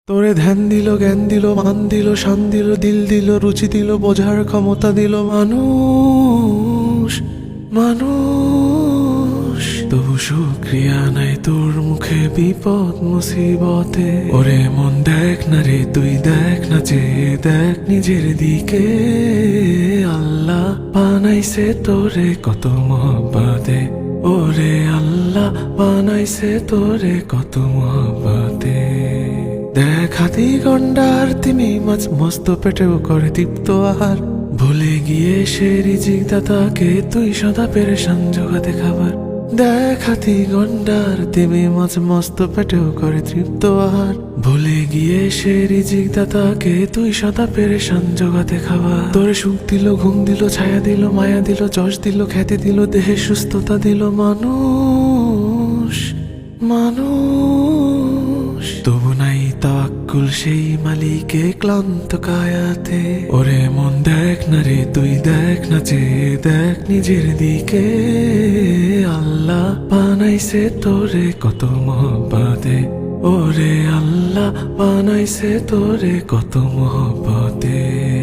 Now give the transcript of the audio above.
তোরে ধ্যান দিল, জ্ঞান দিল, মান দিল, শান দিল, দিল দিল, রুচি দিল, বোঝার ক্ষমতা দিল মানুষ। মানুষ তবু শুক্রিয়া নাই তোর মুখে বিপদ মুসিবতে। ওরে মন দেখ না রে, তুই দেখ না, চেয়ে দেখ নিজের দিকে। আল্লাহ বানাইছে তোরে কত মহব্বতে। ওরে আল্লাহ বানাইছে তোরে কত মহব্বতে। দেখ হাতি গন্ডার তিমি মাছ মস্ত পেটেও করে তৃপ্ত আহার। ভুলে গিয়ে সে রিজিক দাতাকে তুই সদা পেরেশান জোগাতে খাবার। দেখ হাতি গন্ডার তিমি মাছ মস্ত পেটেও করে তৃপ্ত আহার। ভুলে গিয়ে সে রিজিক দাতাকে তুই সদা পেরেশান জোগাতে খাবার। তোরে সুখ দিল, ঘুম দিল, ছায়া দিল, মায়া দিল, যশ দিল, খ্যাতি দিল, দেহে সুস্থতা দিল মানুষ। মানুষ তবু নাই তাওয়াক্কুল সেই মালিকে ক্লান্ত কায়াতে। ওরে মন দেখ না রে, তুই দেখ না, চেয়ে দেখ নিজের দিকে। আল্লাহ বানাইছে তোরে কত মহব্বতে। ওরে আল্লাহ বানাইছে তোরে কত মহব্বতে।